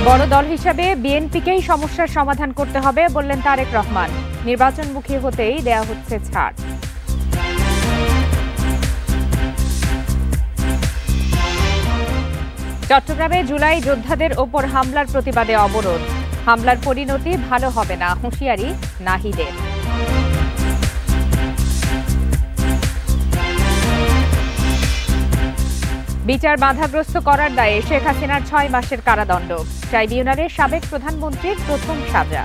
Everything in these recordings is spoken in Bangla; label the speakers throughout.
Speaker 1: বড় দল হিসেবে বিএনপিকেই সমস্যার সমাধান করতে হবে বললেন তারেক রহমান। নির্বাচনমুখী হতেই দেয়া হচ্ছে ছাড়। চট্টগ্রামে জুলাই যোদ্ধাদের ওপর হামলার প্রতিবাদে অবরোধ। হামলার পরিণতি ভালো হবে না, হুঁশিয়ারি নাহিদের। বিচার বাধাগ্রস্ত করার দায়ে শেখ হাসিনার ৬ মাসের কারাদণ্ড। ট্রাইব্যুনালের সাবেক প্রধানমন্ত্রীর প্রথম সাজা।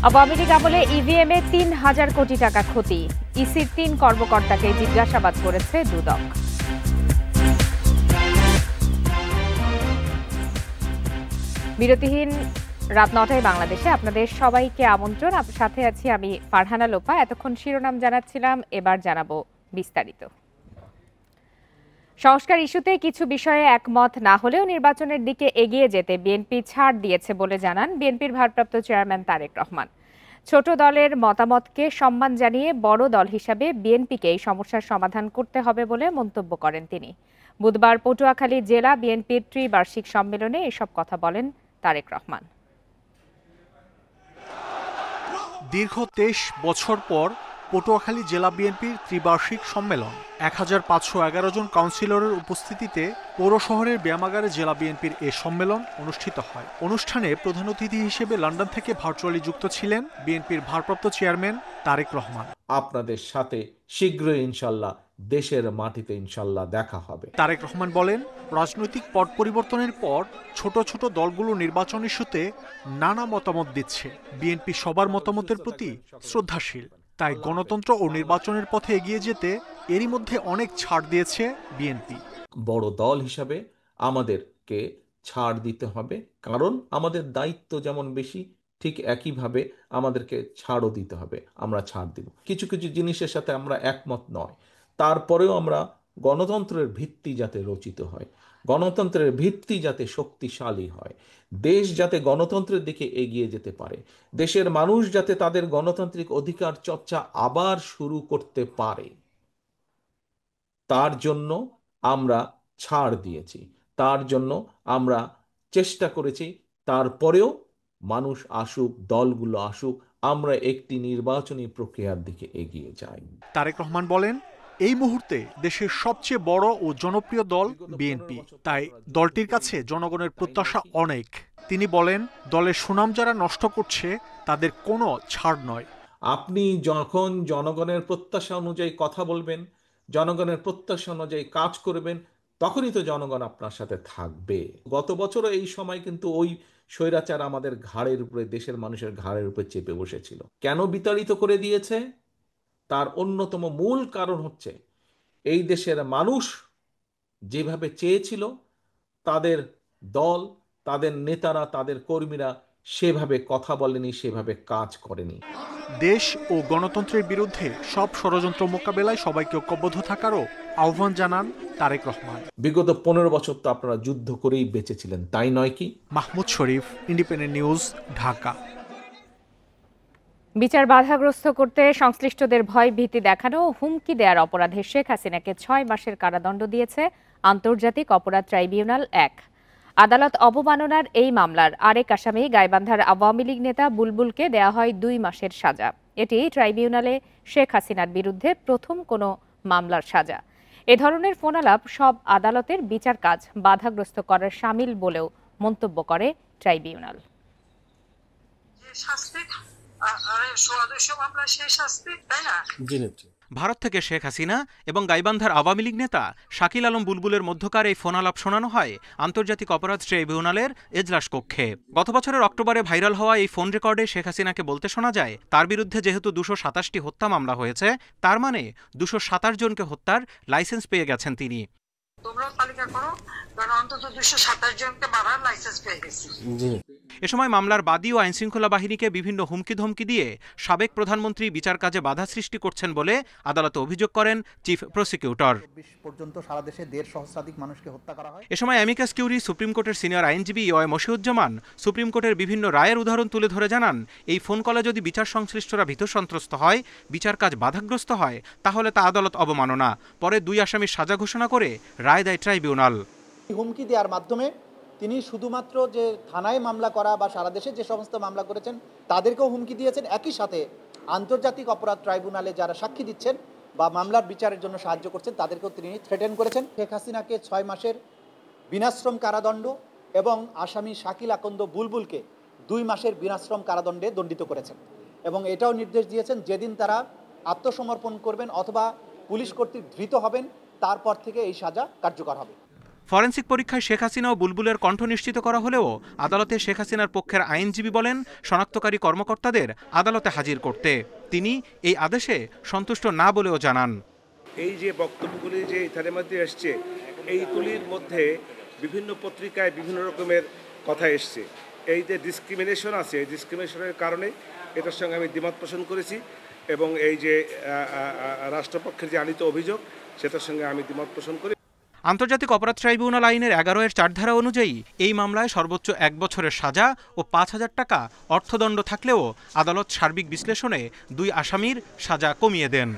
Speaker 1: আওয়ামী লীগ আমলে ইভিএমে ৩,০০০ কোটি টাকা ক্ষতি। ইসির ৩ কর্মকর্তাকে জিজ্ঞাসাবাদ করেছে দুদক। বিরতিহীন রাত ৯টায় বাংলাদেশে আপনাদের সবাইকে আমন্ত্রণ। সাথে আছি আমি ফারহানা লোপা। এতক্ষণ শিরোনাম জানাচ্ছিলাম, এবার জানাবো বিস্তারিত। সংস্কার ইস্যুতে কিছু বিষয়ে একমত না হলেও নির্বাচনের দিকে এগিয়ে যেতে বিএনপি ছাড় দিয়েছে বলে জানান বিএনপির ভারপ্রাপ্ত চেয়ারম্যান তারেক রহমান। ছোট দলের মতামতকে সম্মান জানিয়ে বড় দল হিসাবে বিএনপিকে এই সমস্যার সমাধান করতে হবে বলে মন্তব্য করেন তিনি। বুধবার পটুয়াখালী জেলা বিএনপির ত্রিবার্ষিক সম্মেলনে এসব কথা বলেন তারেক রহমান।
Speaker 2: দীর্ঘ ২৩ বছর পর পটুয়াখালী জেলা বিএনপির ত্রিবার্ষিক সম্মেলন। ১৫১১ জন কাউন্সিলরের উপস্থিতিতে পৌর শহরের ব্যায়ামাগারে জেলা বিএনপির এ সম্মেলন অনুষ্ঠিত হয়। অনুষ্ঠানে প্রধান অতিথি হিসেবে লন্ডন থেকে ভার্চুয়ালি যুক্ত ছিলেন বিএনপির ভারপ্রাপ্ত চেয়ারম্যান তারেক রহমান।
Speaker 3: আপনাদের সাথে শীঘ্রই ইনশাল্লাহ দেশের মাটিতে ইনশাল্লাহ দেখা হবে।
Speaker 2: তারেক রহমান বলেন, রাজনৈতিক পট পরিবর্তনের পর ছোট ছোট দলগুলো নির্বাচন ইস্যুতে নানা মতামত দিচ্ছে। বিএনপি সবার মতামতের প্রতি শ্রদ্ধাশীল, তাই গণতন্ত্র ও নির্বাচনের পথে এগিয়ে যেতে এরই মধ্যে অনেক ছাড় দিয়েছে বিএনপি।
Speaker 3: বড় দল হিসাবে আমাদেরকে ছাড় দিতে হবে, কারণ আমাদের দায়িত্ব যেমন বেশি, ঠিক একইভাবে আমাদেরকে ছাড়ও দিতে হবে। আমরা ছাড় দিব। কিছু কিছু জিনিসের সাথে আমরা একমত নয়, তারপরেও আমরা গণতন্ত্রের ভিত্তি যাতে রচিত হয়, গণতন্ত্রের ভিত্তি যাতে শক্তিশালী হয়, দেশ যাতে গণতন্ত্রের দিকে এগিয়ে যেতে পারে, দেশের মানুষ যাতে তাদের গণতান্ত্রিক অধিকার চর্চা আবার শুরু করতে পারে, তার জন্য আমরা ছাড় দিয়েছি, তার জন্য আমরা চেষ্টা করেছি। তারপরেও মানুষ আসুক, দলগুলো আসুক, আমরা একটি নির্বাচনী প্রক্রিয়ার দিকে এগিয়ে যাই।
Speaker 2: তারেক রহমান বলেন, এই মুহূর্তে দেশের সবচেয়ে বড় ও জনপ্রিয় দল বিএনপি, তাই দলটির কাছে জনগণের প্রত্যাশা অনেক। তিনি বলেন, দলের সুনাম যারা নষ্ট করছে তাদের কোনো ছাড় নয়।
Speaker 3: আপনি যখন জনগণের প্রত্যাশা অনুযায়ী কথা বলবেন, জনগণের প্রত্যাশা অনুযায়ী কাজ করবেন, তখনই তো জনগণ আপনার সাথে থাকবে। গত বছরও এই সময় কিন্তু ওই স্বৈরাচার আমাদের ঘাড়ের উপরে, দেশের মানুষের ঘাড়ের উপরে চেপে বসেছিল। কেন বিতাড়িত করে দিয়েছে? তার অন্যতম মূল কারণ হচ্ছে এই দেশের মানুষ যেভাবে চেয়েছিল, তাদের দল, তাদের নেতারা, তাদের কর্মীরা সেভাবে কথা বলেনি, সেভাবে কাজ করেনি।
Speaker 2: দেশ ও গণতন্ত্রের বিরুদ্ধে সব ষড়যন্ত্র মোকাবেলায় সবাইকে ঐক্যবদ্ধ থাকারও আহ্বান জানান তারেক রহমান।
Speaker 3: বিগত ১৫ বছর তো আপনারা যুদ্ধ করেই বেঁচেছিলেন, তাই নয় কি?
Speaker 2: মাহমুদ শরীফ, ইন্ডিপেন্ডেন্ট নিউজ, ঢাকা।
Speaker 1: বিচার বাধাগ্রস্ত করতে সংশ্লিষ্টদের ভয় ভীতি দেখানো ও হুমকি দেওয়ার অপরাধে শেখ হাসিনাকে ৬ মাসের কারাদণ্ড দিয়েছে আন্তর্জাতিক অপরাধ ট্রাইব্যুনাল ১। আদালত অবমাননার এই মামলার আরেক আসামি গাইবান্ধার আওয়ামী লীগ নেতা বুলবুলকে দেয়া হয় ২ মাসের সাজা। এটি ট্রাইব্যুনালে শেখ হাসিনার বিরুদ্ধে প্রথম কোনো মামলার সাজা। এ ধরনের ফোনালাপ সব আদালতের বিচার কাজ বাধাগ্রস্ত করার শামিল বলেও মন্তব্য করে ট্রাইব্যুনাল।
Speaker 4: ভারত থেকে শেখ হাসিনা এবং গাইবান্ধার আওয়ামী লীগ নেতা শাকিল আলম বুলবুলের মধ্যকার এই ফোনালাপ শোনানো হয় আন্তর্জাতিক অপরাধ ট্রাইব্যুনালের এজলাস কক্ষে। গত বছরের অক্টোবরে ভাইরাল হওয়া এই ফোন রেকর্ডে শেখ হাসিনাকে বলতে শোনা যায়, তার বিরুদ্ধে যেহেতু ২২৭টি হত্যা মামলা হয়েছে, তার মানে ২২৭ জনকে হত্যার লাইসেন্স পেয়ে গেছেন তিনি।
Speaker 5: তোমরাও তালিকা করো, কারণ অন্তত 227 জনকে মারার লাইসেন্স পেয়ে গেছি।
Speaker 4: এ সময় মামলার বাদী ও আইনশৃঙ্খলা বাহিনীকে বিভিন্ন হুমকি ধমকি দিয়ে সাবেক প্রধানমন্ত্রী বিচার কাজে বাধা সৃষ্টি করছেন বলে আদালতে অভিযোগ করেন চিফ প্রসিকিউটর।
Speaker 6: পর্যন্ত সারা দেশে 1.5 সহস্রাধিক মানুষকে হত্যা করা হয়।
Speaker 4: এ সময় অ্যামিকাস কিউরি সুপ্রিম কোর্টের সিনিয়র আইনজীবী ওয়াই মশিউজ্জামান সুপ্রিম কোর্টের বিভিন্ন রায়ের উদাহরণ তুলে ধরে জানান, এই ফোন কলে যদি বিচার সংশ্লিষ্টরা ভীত সন্ত্রস্ত হয়, বিচার কাজ বাধাগ্রস্ত হয়, তাহলে তা আদালত অবমাননা। পরে 2 আসামির সাজা ঘোষণা করে রায় দেয় ট্রাইব্যুনাল।
Speaker 6: হুমকি দেওয়ার মাধ্যমে তিনি শুধুমাত্র যে থানায় মামলা করা বা সারা দেশে যে সমস্ত মামলা করেছেন তাদেরকেও হুমকি দিয়েছেন, একই সাথে আন্তর্জাতিক অপরাধ ট্রাইব্যুনালে যারা সাক্ষী দিচ্ছেন বা মামলার বিচারের জন্য সাহায্য করছেন তাদেরকেও তিনি থ্রেটেন করেছেন। শেখ হাসিনাকে 6 মাসের বিনাশ্রম কারাদণ্ড এবং আসামি শাকিল আকন্দ বুলবুলকে 2 মাসের বিনাশ্রম কারাদণ্ডে দণ্ডিত করেছেন এবং এটাও নির্দেশ দিয়েছেন যেদিন তারা আত্মসমর্পণ করবেন অথবা পুলিশ কর্তৃক ধৃত হবেন তারপর থেকে এই সাজা কার্যকর হবে।
Speaker 4: ফরেনসিক পরীক্ষায় শেখ হাসিনা ও বুলবুলের কণ্ঠ নিশ্চিত করা হলেও আদালতে শেখ হাসিনার পক্ষের আইনজীবী বলেন, শনাক্তকারী কর্মকর্তাদের আদালতে হাজির করতে তিনি এই আদেশে সন্তুষ্ট না বলেও জানান।
Speaker 7: এই যে বক্তব্যগুলি যে ইথানের মধ্যে এসছে, এইগুলির মধ্যে বিভিন্ন পত্রিকায় বিভিন্ন রকমের কথা এসছে। এই যে ডিসক্রিমিনেশন আছে, এই ডিসক্রিমিনেশনের কারণে এটার সঙ্গে আমি দ্বিমত পোষণ করেছি এবং এই যে রাষ্ট্রপক্ষের যে আনিত অভিযোগ সেটার সঙ্গে আমি দ্বিমত পোষণ করি।
Speaker 4: আন্তর্জাতিক অপরাধ ট্রাইব্যুনাল আইনের 11 এর 4 ধারা অনুযায়ী এই মামলায় সর্বোচ্চ 1 বছরের সাজা ও 5,000 টাকা অর্থদণ্ড থাকলেও আদালত সার্বিক বিশ্লেষণে 2 আসামির সাজা কমিয়ে দেন।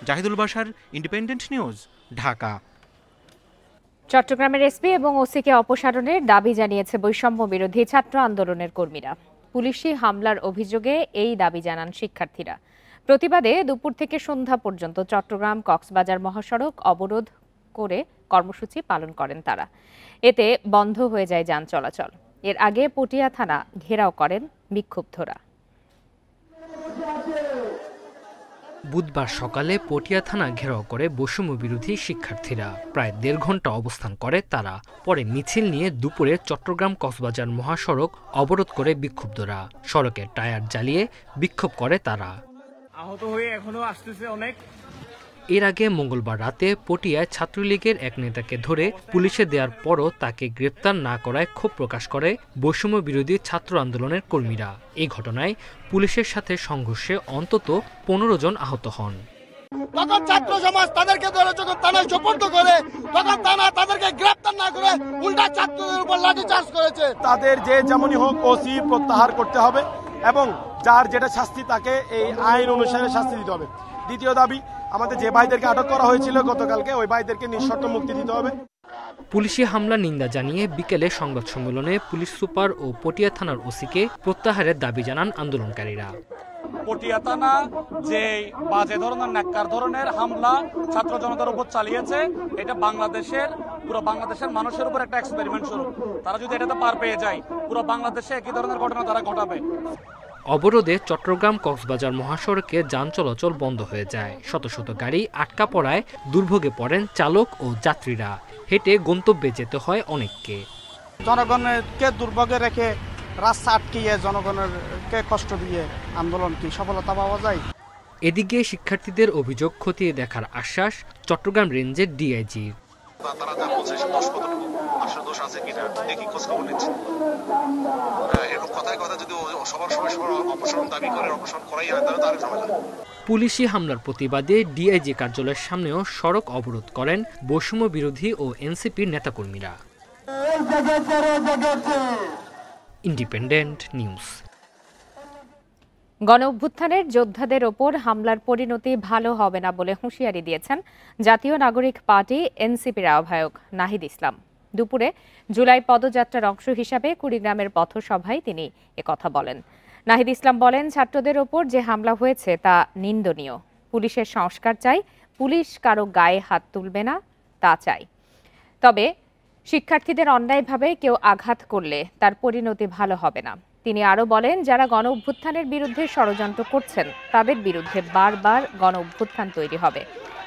Speaker 4: Zahidul Bashar, Independent News, Dhaka.
Speaker 1: চট্টগ্রামের এসপি এবং ওসিকে অপসারণের দাবি জানিয়েছে বৈষম্য বিরোধী ছাত্র আন্দোলনের কর্মীরা। পুলিশি হামলার অভিযোগে এই দাবি জানান শিক্ষার্থীরা। প্রতিবাদে দুপুর থেকে সন্ধ্যা পর্যন্ত চট্টগ্রাম কক্সবাজার মহাসড়ক অবরোধ করে কর্মসূচি পালন করেন তারা। এতে বন্ধ হয়ে যায় যান চলাচল। এর আগে পটিয়া থানা ঘেরাও করেন বিক্ষুব্ধরা।
Speaker 8: বুধবার সকালে পটিয়া থানা ঘেরাও করে বৈষম্য বিরোধী শিক্ষার্থীরা। প্রায় 1.5 ঘন্টা অবস্থান করে তারা। পরে মিছিল নিয়ে দুপুরে চট্টগ্রাম কক্সবাজার মহাসড়ক অবরোধ করে বিক্ষুব্ধরা। সড়কের টায়ার জ্বালিয়ে বিক্ষোভ করে তারা।
Speaker 9: আহত হয়ে এখনো আসতেছে অনেক।
Speaker 8: এর আগে মঙ্গলবার রাতে পটিয়ায় ছাত্রলীগের এক নেতাকে ধরে পুলিশে দেওয়ার পরও তাকে গ্রেপ্তার না করায় ক্ষোভ প্রকাশ করে বৈষম্য বিরোধী ছাত্র আন্দোলনের কর্মীরা। এই ঘটনায় পুলিশের সাথে সংঘর্ষে অন্তত 15 জন আহত হন।
Speaker 10: তখন ছাত্র সমাজ তাদেরকে ধরে যখন থানায় সোপর্দ করে, তখন থানা তাদেরকে গ্রেপ্তার না করে উল্টা ছাত্রদের উপর লাঠিচার্জ করেছে।
Speaker 11: তাদের যে যেমনই হোক ওসি প্রত্যাহার করতে হবে এবং যার যেটা শাস্তি তাকে এই আইন অনুসারে শাস্তি দিতে হবে। দ্বিতীয় দাবি, আমাদের যে ভাইদেরকে আটক করা হয়েছিল গতকালকে, ওই ভাইদেরকে নিঃশর্ত মুক্তি দিতে হবে।
Speaker 8: পুলিশি হামলা নিন্দা জানিয়ে বিকেলে সংবাদ সম্মেলনে পুলিশ সুপার ও পটিয়া থানার ওসিকে প্রত্যাহারের দাবি জানান আন্দোলনকারীরা।
Speaker 9: পটিয়া থানা যে বাজে ধরনের ন্যাক্কার ধরনের হামলা ছাত্র জনতার উপর চালিয়েছে, এটা পুরো বাংলাদেশের মানুষের উপর একটা এক্সপেরিমেন্ট স্বরূপ। তারা যদি এটাতে পার পেয়ে যায়, পুরো বাংলাদেশে একই ধরনের ঘটনা তারা ঘটাবে।
Speaker 8: অবরোধে চট্টগ্রাম কক্সবাজার মহাসড়কে যান চলাচল বন্ধ হয়ে যায়। শত শত গাড়ি আটকা পড়ায় দুর্ভোগে পড়েন চালক ও যাত্রীরা। হেঁটে গন্তব্যে যেতে হয় অনেককে।
Speaker 10: জনগণকে দুর্ভোগে রেখে রাস্তা আটকিয়ে জনগণকে কষ্ট দিয়ে আন্দোলন কি সফলতা পাওয়া যায়?
Speaker 8: এদিকে শিক্ষার্থীদের অভিযোগ খতিয়ে দেখার আশ্বাস চট্টগ্রাম রেঞ্জের ডিআইজির।
Speaker 12: তারা যা বলছে সে দোষ কতটুকু, আসলে দোষ আছে কিনা দেখি খোঁজ খবর নিচ্ছি। এরকম কথায় কথা যদি সবার সময় অপসারণ দাবি করে অপসারণ করাই হয় তাহলে তার ঝামেলা।
Speaker 8: পুলিশি হামলার প্রতিবাদে ডিআইজি কার্যালয়ের সামনেও সড়ক অবরোধ করেন বৈষম্য বিরোধী ও এনসিপির নেতাকর্মীরা। Independent news.
Speaker 1: গণ অভ্যুত্থানের যোদ্ধাদের ওপর হামলার পরিণতি ভালো হবে না বলে হুঁশিয়ারি দিয়েছেন জাতীয় নাগরিক পার্টি এনসিপির আহ্বায়ক নাহিদ ইসলাম। দুপুরে জুলাই পদযাত্রার অংশ হিসাবে কুড়িগ্রামের পথসভায় তিনি একথা বলেন। নাহিদ ইসলাম বলেন, ছাত্রদের ওপর যে হামলা হয়েছে তা নিন্দনীয়। পুলিশের সংস্কার চাই, পুলিশ কারো গায়ে হাত তুলবে না তা চাই। তবে শিক্ষার্থীদের অন্যায়ভাবে কেউ আঘাত করলে তার পরিণতি ভালো হবে না। তিনি আরও বলেন, যারা গণ অভ্যুত্থানের বিরুদ্ধে ষড়যন্ত্র করছেন তাদের বিরুদ্ধে বারবার গণ অভ্যুত্থান তৈরি হবে,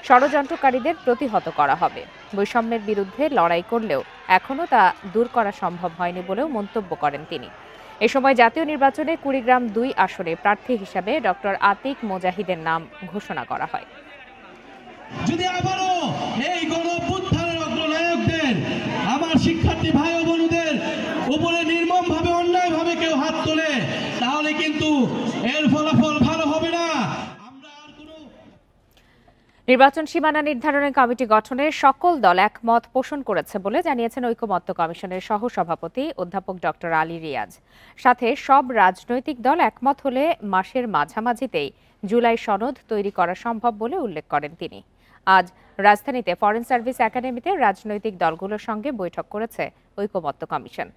Speaker 1: ষড়যন্ত্রকারীদের প্রতিহত করা হবে। বৈষম্যের বিরুদ্ধে লড়াই করলেও এখনও তা দূর করা সম্ভব হয়নি বলেও মন্তব্য করেন তিনি। এ সময় জাতীয় নির্বাচনে কুড়িগ্রাম 2 আসনে প্রার্থী হিসাবে ডক্টর আতিক মোজাহিদের নাম ঘোষণা করা হয়।
Speaker 13: যদি আবারও এই গণঅভ্যুত্থানের অগ্রনায়কদের আমার শিক্ষার্থী ভাই ও বোনদের উপরে নির্মমভাবে অন্যায়ভাবে কেউ হাত তোলে, তাহলে কিন্তু এর ফলাফল ভালো হবে না।
Speaker 1: নির্বাচন সীমানা নির্ধারণের কমিটি গঠনে সকল দল একমত পোষণ করেছে বলে জানিয়েছেন ঐকমত্য কমিশনের সহসভাপতি অধ্যাপক ডক্টর আলী রিয়াজ। সাথে সব রাজনৈতিক দল একমত হলে মাসের মাঝামাঝিতেই জুলাই সনদ তৈরি করা সম্ভব বলে উল্লেখ করেন তিনি। আজ রাজধানীতে ফরেন সার্ভিস একাডেমিতে রাজনৈতিক দলগুলোর সঙ্গে বৈঠক করেছে ঐকমত্য কমিশন।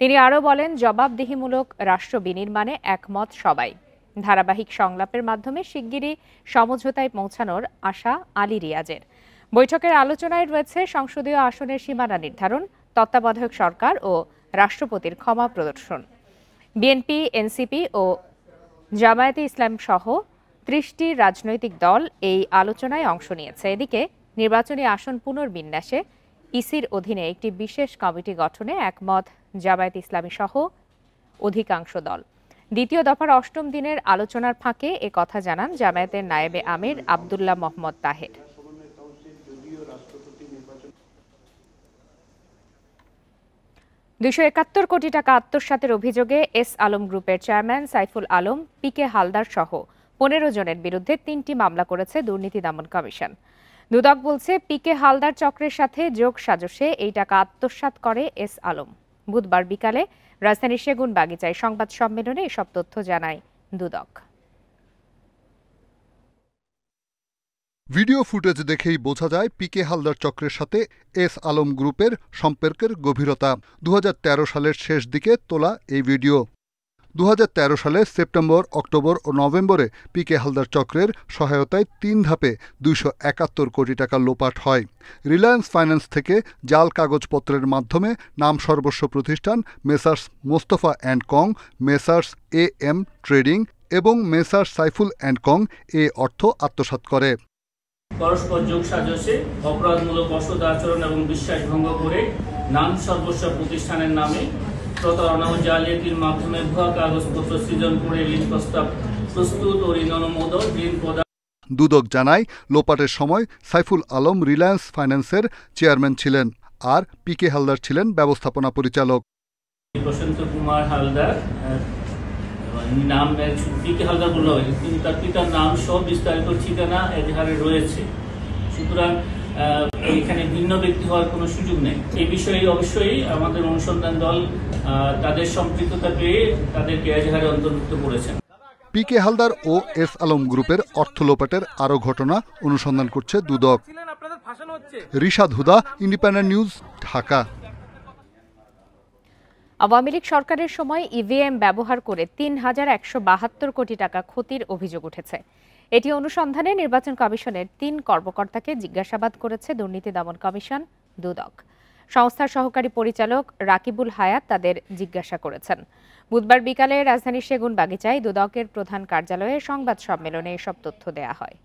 Speaker 1: তিনি আরও বলেন, জবাবদিহিমূলক রাষ্ট্র বিনির্মাণে একমত সবাই। ধারাবাহিক সংলাপের মাধ্যমে শিগগিরই সমঝোতায় পৌঁছানোর আশা আলী রিয়াজের। বৈঠকের আলোচনায় রয়েছে সংসদীয় আসনের সীমানা নির্ধারণ, তত্ত্বাবধায়ক সরকার ও রাষ্ট্রপতির ক্ষমা প্রদর্শন। বিএনপি, এনসিপি ও জামায়াতে ইসলাম সহ ৩০টি রাজনৈতিক দল এই আলোচনায় অংশ নিয়েছে। এদিকে নির্বাচনী আসন পুনর্বিন্যাসে ইসির অধীনে একটি বিশেষ কমিটি গঠনে একমত জামায়াতে ইসলামী সহ অধিকাংশ দল। দ্বিতীয় দফার ৮ম দিনের আলোচনার ফাঁকে এ কথা জানান জামায়াতের নায়েবে আমির আব্দুল্লাহ মোহাম্মদ তাহের। $271 কোটি টাকা আত্মসাতের অভিযোগে এস আলম গ্রুপের চেয়ারম্যান সাইফুল আলম, পিকে হালদার সহ 15 জনের বিরুদ্ধে 3টি মামলা করেছে দুর্নীতি দমন কমিশন। দুদক বলছে, পিকে হালদার চক্রের সাথে যোগ সাজশে এই টাকা আত্মসাৎ করে এস আলম। বুধবার বিকালে রাজধানীর সেগুন বাগিচায় সংবাদ সম্মেলনে এসব তথ্য জানায় দুদক।
Speaker 14: ভিডিও ফুটেজ দেখেই বোঝা যায় পিকে হালদার চক্রের সাথে এস আলম গ্রুপের সম্পর্কের গভীরতা। 2013 সালের শেষ দিকে তোলা এই ভিডিও। 2013 সালে সেপ্টেম্বর, অক্টোবর ও নভেম্বরে পিকে হালদার চক্রের সহায়তায় 3 ধাপে 271 কোটি টাকা লোপাট হয়। রিলায়েন্স ফাইন্যান্স থেকে জাল কাগজপত্রের মাধ্যমে নাম সর্বস্ব প্রতিষ্ঠান messrs Mostafa and Kong, messrs AM trading এবং মেসার্স সাইফুল অ্যান্ড কং এ অর্থ আত্মসাৎ করে।
Speaker 15: পরস্পর যোগ সাজশে অপরাধমূলক অসৎ আচরণ এবং বিশ্বাস ভঙ্গ করে নাম সর্বস্ব প্রতিষ্ঠানের নামে প্রতারণা ও জালিয়াতির মাধ্যমে ভুয়া কাগজপত্র সৃজন করে ঋণ প্রস্তাব প্রস্তুত ও ঋণ অনুমোদন, ঋণ প্রদান।
Speaker 14: দুদক জানায়, লোপাটের সময় সাইফুল আলম রিলায়েন্স ফাইন্যান্সের চেয়ারম্যান ছিলেন আর পিকে হালদার ছিলেন ব্যবস্থাপনা পরিচালক।
Speaker 15: প্রশান্ত কুমার হালদার নাম পিকে হালদার বলা হয়, কিন্তু তার পিতার নাম সব বিস্তারিত ঠিকানা এজাহারে রয়েছে। সুতরাং এখানে ভিন্ন ব্যক্তি হওয়ার কোনো সুযোগ নেই। এই বিষয়ে অবশ্যই আমাদের অনুসন্ধান দল তাদের সম্পৃক্ততা পেয়ে তাদেরকে এজাহারে অন্তর্ভুক্ত করেছেন।
Speaker 14: পিকে হালদার ও এস আলম গ্রুপের অর্থ লোপাটের আরও ঘটনা অনুসন্ধান করছে দুদক। রিশাদ হুদা, ইন্ডিপেন্ডেন্ট নিউজ, ঢাকা।
Speaker 1: আওয়ামী লীগ সরকারের সময় ইভিএম ব্যবহার করে ৩,১৭২ কোটি টাকা ক্ষতির অভিযোগ উঠেছে। এটি অনুসন্ধানে নির্বাচন কমিশনের 3 কর্মকর্তাকে জিজ্ঞাসাবাদ করেছে দুর্নীতি দমন কমিশন দুদক। সংস্থার সহকারী পরিচালক রাকিবুল হায়াত তাদের জিজ্ঞাসা করেছেন। বুধবার বিকালে রাজধানীর সেগুন বাগিচায় দুদকের প্রধান কার্যালয়ে সংবাদ সম্মেলনে এসব তথ্য দেয়া হয়।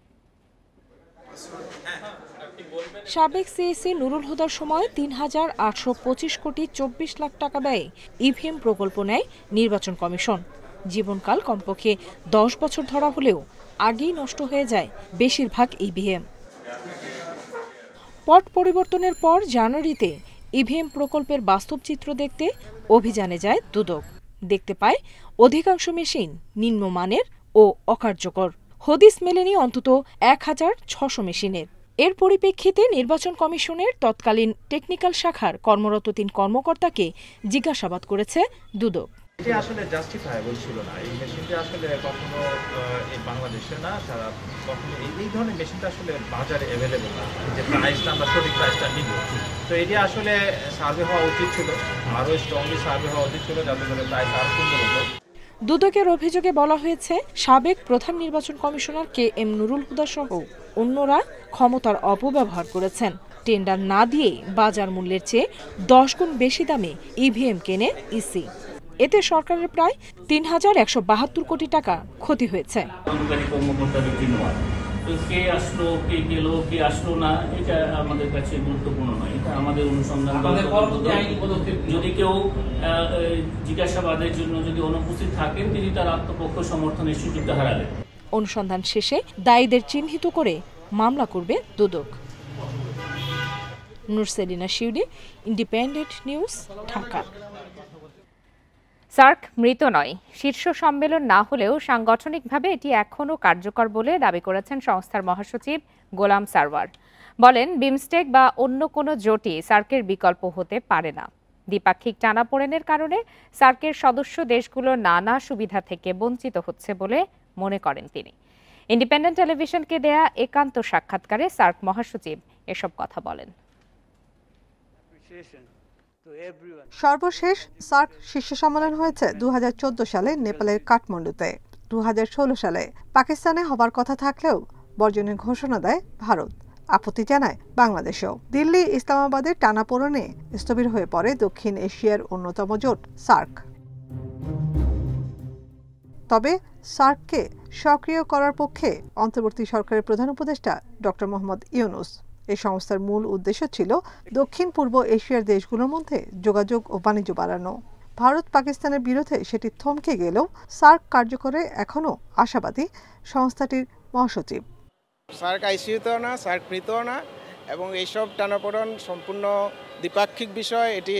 Speaker 16: সাবেক সিএসি নুরুল হুদার সময় ৩,৮২৫ কোটি ২৪ লাখ টাকা ব্যয়ে ইভিএম প্রকল্প নেয় নির্বাচন কমিশন। জীবনকাল কমপক্ষে 10 বছর ধরা হলেও আগেই নষ্ট হয়ে যায় বেশিরভাগ ইভিএম। পট পরিবর্তনের পর জানুয়ারিতে ইভিএম প্রকল্পের বাস্তব চিত্র দেখতে অভিযানে যায় দুদক। দেখতে পায় অধিকাংশ মেশিন নিম্নমানের ও অকার্যকর। হদিস মেলেনি অন্তত ১,৬০০ মেশিনের। এর পরিপ্রেক্ষিতে নির্বাচন কমিশনের তৎকালীন টেকনিক্যাল শাখার কর্মরত 3 কর্মকর্তাকে জিজ্ঞাসাবাদ করেছে দুদক।
Speaker 17: এটি আসলে জাস্টিফায়েবল ছিল না। এই মেশিনটা আসলে কখনো বাংলাদেশে না, তারা কখনো এই ধরনের মেশিনটা আসলে বাজারে অ্যাভেলেবল না, যে প্রাইসটা আমরা সঠিক প্রাইসটা নিব। তো এটি আসলে সার্ভে হওয়া উচিত ছিল, আরও স্ট্রংলি সার্ভে হওয়া উচিত ছিল, যাতে করে প্রাইস আরও সুন্দর হতো।
Speaker 16: দুদকের অভিযোগে বলা হয়েছে, সাবেক প্রধান নির্বাচন কমিশনার KM নুরুল হুদা সহ অন্যরা ক্ষমতার অপব্যবহার করেছেন। টেন্ডার না দিয়ে বাজার মূল্যের চেয়ে 10 গুণ বেশি দামে ইভিএম কেনে ইসি। এতে সরকারের প্রায় ৩,১৭২ কোটি টাকা ক্ষতি হয়েছে।
Speaker 15: কে আসলো, কে গেল, কে আসলো না, এটা আমাদের কাছে গুরুত্বপূর্ণ নয়। এটা আমাদের অনুসন্ধান। যদি কেউ জিজ্ঞাসাবাদের জন্য যদি অনুপস্থিত থাকেন, তিনি তার আত্মপক্ষ সমর্থনের সুযোগটা হারালেন।
Speaker 16: অনুসন্ধান শেষে দায়ীদের চিহ্নিত করে মামলা করবে দুদক। নুরসেলিনা শিউলি, ইন্ডিপেন্ডেন্ট নিউজ, ঢাকা।
Speaker 1: সার্ক মৃত নয়। শীর্ষ সম্মেলন না হলেও সাংগঠনিকভাবে এটি এখনও কার্যকর বলে দাবি করেছেন সংস্থার মহাসচিব গোলাম সারওয়ার। বলেন, বিমস্টেক বা অন্য কোনো জোটই সার্কের বিকল্প হতে পারে না। দ্বিপাক্ষিক টানাপোড়েনের কারণে সার্কের সদস্য দেশগুলো নানা সুবিধা থেকে বঞ্চিত হচ্ছে বলে মনে করেন তিনি। ইন্ডিপেন্ডেন্ট টেলিভিশনকে দেয়া একান্ত সাক্ষাৎকারে সার্ক মহাসচিব এসব কথা বলেন।
Speaker 18: সর্বশেষ সার্ক শীর্ষ সম্মেলন হয়েছে 2014 সালে নেপালের কাঠমান্ডুতে। 2016 সালে পাকিস্তানে হবার কথা থাকলেও বর্জনের ঘোষণা দেয় ভারত। আপত্তি জানায় বাংলাদেশও। দিল্লি ইসলামাবাদের টানাপোড়েনে স্থবির হয়ে পড়ে দক্ষিণ এশিয়ার অন্যতম জোট সার্ক। তবে সার্ককে সক্রিয় করার পক্ষে অন্তর্বর্তী সরকারের প্রধান উপদেষ্টা ডক্টর মোহাম্মদ ইউনূস। এই সংস্থার মূল উদ্দেশ্য ছিল দক্ষিণ পূর্ব এশিয়ার দেশগুলোর মধ্যে যোগাযোগ ও বাণিজ্য বাড়ানো। ভারত পাকিস্তানের বিরুদ্ধে সেটি থমকে গেলেও সার্ক কার্যকরে এখনও আশাবাদী সংস্থাটির মহাসচিব।
Speaker 19: সার্ক আইসিইউতেও না, সার্ক মৃতও না, এবং এইসব টানাপোড়েন সম্পূর্ণ দ্বিপাক্ষিক বিষয়। এটি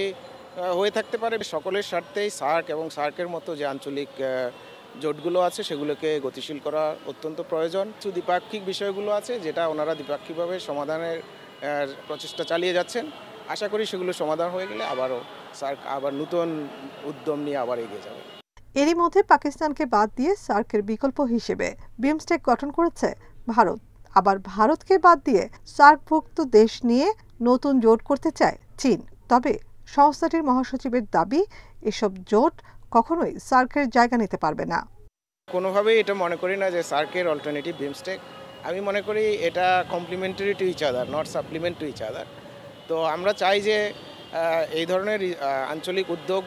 Speaker 19: হয়ে থাকতে পারে সকলের স্বার্থেই। সার্ক এবং সার্কের মতো যে আঞ্চলিক জোটগুলো আছে সেগুলোকে গতিশীল করা অত্যন্ত প্রয়োজন। কিছু দ্বিপাক্ষিক বিষয়গুলো আছে যেটা ওনারা দ্বিপাক্ষিকভাবে সমাধানের প্রচেষ্টা চালিয়ে যাচ্ছেন। আশা করি সেগুলো সমাধান হয়ে গেলে আবারও সার্ক আবার নতুন উদ্যম নিয়ে আবার এগিয়ে যাবে।
Speaker 18: এরই মধ্যে পাকিস্তানকে বাদ দিয়ে সার্কের বিকল্প হিসেবে বিমস্টেক গঠন করেছে ভারত। আবার ভারতকে বাদ দিয়ে সার্কভুক্ত দেশ নিয়ে নতুন জোট করতে চায় চীন। তবে সংস্থাটির মহাসচিবের দাবি, এসব জোট কখনোই সার্কের জায়গা নিতে পারবে না।
Speaker 19: কোনোভাবেই এটা মনে করি না যে সার্কের অল্টারনেটিভ বিমস্টেক। আমি মনে করি এটা complementary to each other, not supplement to each other. তো আমরা চাই যে এই ধরনের আঞ্চলিক উদ্যোগ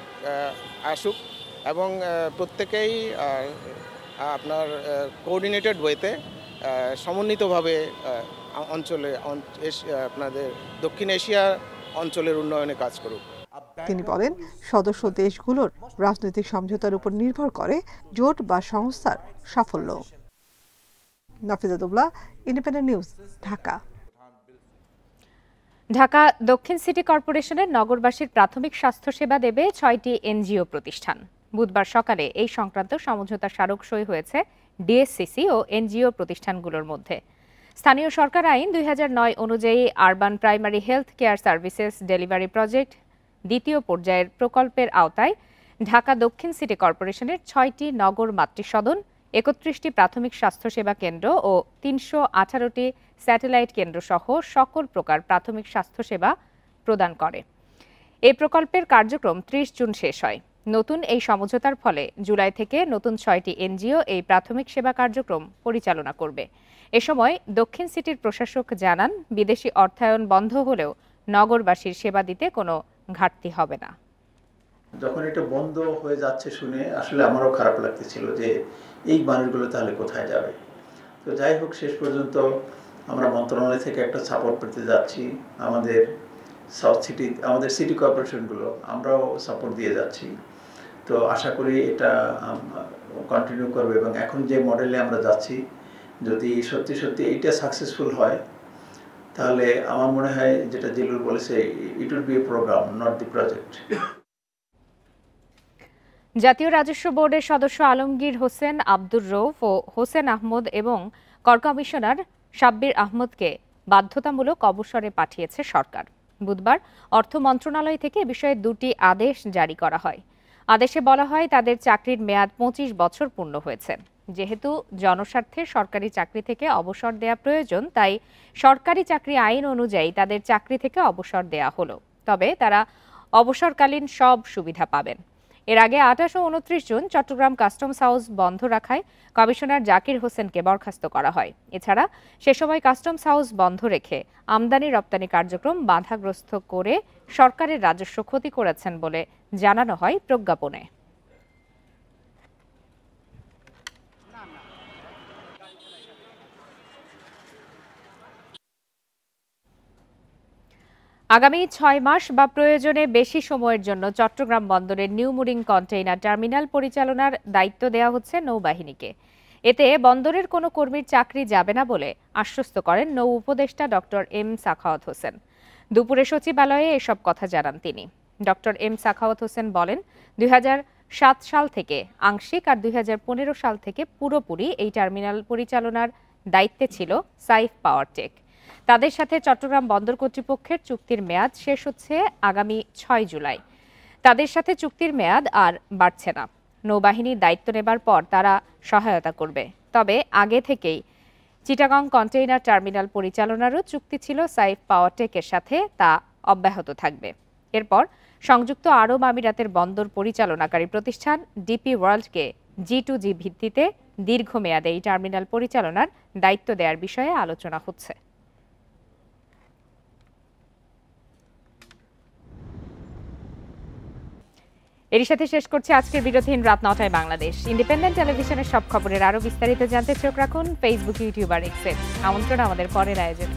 Speaker 19: আসুক এবং প্রত্যেকেই আপনার কোঅর্ডিনেটেড ওয়েতে সমন্বিতভাবে অঞ্চলে আপনাদের দক্ষিণ এশিয়া অঞ্চলের উন্নয়নে কাজ করুক।
Speaker 18: তিনি বলেন, সদস্য দেশগুলোর রাজনৈতিক সমঝোতার উপর নির্ভর করে জোট বা সংস্থার সাফল্য। নাফিজাতুল্লাহ, ইন্ডিপেন্ডেন্ট নিউজ, ঢাকা।
Speaker 1: ঢাকা দক্ষিণ সিটি কর্পোরেশনের নগরবাসীর প্রাথমিক স্বাস্থ্যসেবা দেবে 6টি এনজিও প্রতিষ্ঠান। বুধবার সকালে এই সংক্রান্ত সমঝোতা স্মারক সই হয়েছে ডিএসসিসি ও এনজিও প্রতিষ্ঠানগুলোর মধ্যে। স্থানীয় সরকার আইন 2009 অনুযায়ী urban primary health care services delivery project দ্বিতীয় পর্যায়ের প্রকল্পের আওতায় ঢাকা দক্ষিণ সিটি কর্পোরেশনের 6টি নগর মাতৃসদন, 31টি প্রাথমিক স্বাস্থ্যসেবা কেন্দ্র ও 318টি স্যাটেলাইট কেন্দ্র সহ সকল প্রকার প্রাথমিক স্বাস্থ্যসেবা প্রদান করে। এই প্রকল্পের কার্যক্রম 30 জুন শেষ হয়। নতুন এই সমঝোতার ফলে জুলাই থেকে নতুন 6টি এনজিও এই প্রাথমিক সেবা কার্যক্রম পরিচালনা করবে। এ সময় দক্ষিণ সিটির প্রশাসক জানান, বিদেশি অর্থায়ন বন্ধ হলেও নগরবাসীর সেবা দিতে কোনো ঘাটতি হবে না।
Speaker 20: যখন এটা বন্ধ হয়ে যাচ্ছে শুনে আসলে আমারও খারাপ লাগতেছিল যে এই মানুষগুলো তাহলে কোথায় যাবে। তো যাই হোক, শেষ পর্যন্ত আমরা মন্ত্রণালয় থেকে একটা সাপোর্ট পেতে যাচ্ছি। আমাদের সাউথ সিটি, আমাদের সিটি কর্পোরেশনগুলো আমরাও সাপোর্ট দিয়ে যাচ্ছি। তো আশা করি এটা কন্টিনিউ করবে এবং এখন যে মডেলে আমরা যাচ্ছি, যদি সত্যি সত্যি এইটা সাকসেসফুল হয় তাহলে আমার মনে হয় যেটা জিলুর বলেছে, it will be a programme, not the project.
Speaker 1: জাতীয় রাজস্ব বোর্ডের সদস্য আলমগীর হোসেন, আব্দুর রৌফ ও হোসেন আহমদ এবং কর কমিশনার সাব্বির আহমদকে বাধ্যতামূলক অবসরে পাঠিয়েছে সরকার। বুধবার অর্থ মন্ত্রণালয় থেকে এ বিষয়ে 2টি আদেশ জারি করা হয়। আদেশে বলা হয়, তাদের চাকরির মেয়াদ 25 বছর পূর্ণ হয়েছে। যেহেতু জনস্বার্থে সরকারি চাকরি থেকে অবসর দেয়া প্রয়োজন, তাই সরকারি চাকরি আইন অনুযায়ী তাদের চাকরি থেকে অবসর দেয়া হলো। তবে তারা অবসরকালীন সব সুবিধা পাবেন। এর আগে 28 ও 29 জুন চট্টগ্রাম কাস্টমস হাউস বন্ধ রাখায় কমিশনার জাকির হোসেনকে বরখাস্ত করা হয়। এছাড়া সে সময় কাস্টমস হাউস বন্ধ রেখে আমদানি রপ্তানি কার্যক্রম বাধাগ্রস্ত করে সরকারের রাজস্ব ক্ষতি করেছেন বলে জানানো হয় প্রজ্ঞাপনে। আগামী 6 মাস বা প্রয়োজনে বেশি সময়ের জন্য চট্টগ্রাম বন্দরের নিউ মুরিং কন্টেইনার টার্মিনাল পরিচালনার দায়িত্ব দেওয়া হচ্ছে নৌবাহিনীকে। এতে বন্দরের কোনো কর্মীর চাকরি যাবে না বলে আশ্বস্ত করেন নৌ উপদেষ্টা ডক্টর এম সাখাওয়াত হোসেন। দুপুরে সচিবালয়ে এসব কথা জানান তিনি। ডক্টর এম সাখাওয়াত হোসেন বলেন, 2007 সাল থেকে আংশিক আর 2015 সাল থেকে পুরোপুরি এই টার্মিনাল পরিচালনার দায়িত্বে ছিল সাইফ পাওয়ার টেক। তাদের সাথে চট্টগ্রাম বন্দর কর্তৃপক্ষের চুক্তির মেয়াদ শেষ হচ্ছে আগামী 6 জুলাই। তাদের সাথে চুক্তির মেয়াদ আর বাড়ছে না। নৌবাহিনীর দায়িত্ব নেবার পর তারা সহায়তা করবে। তবে আগে থেকেই চিটাগং কন্টেইনার টার্মিনাল পরিচালনারও চুক্তি ছিল সাইফ পাওয়ার টেকের সাথে, তা অব্যাহত থাকবে। এরপর সংযুক্ত আরব আমিরাতের বন্দর পরিচালনাকারী প্রতিষ্ঠান ডিপি ওয়ার্ল্ডকে G2G ভিত্তিতে দীর্ঘমেয়াদে এই টার্মিনাল পরিচালনার দায়িত্ব দেওয়ার বিষয়ে আলোচনা হচ্ছে। এর সাথে শেষ করছে আজকের বিরতিহীন রাত 9টায় বাংলাদেশ। ইন্ডিপেন্ডেন্ট টেলিভিশনের সব খবরের আরো বিস্তারিত জানতে চোখ রাখুন ফেসবুক, ইউটিউব আর এক্সে। আমন্ত্রণ আমাদের পরের আয়োজন।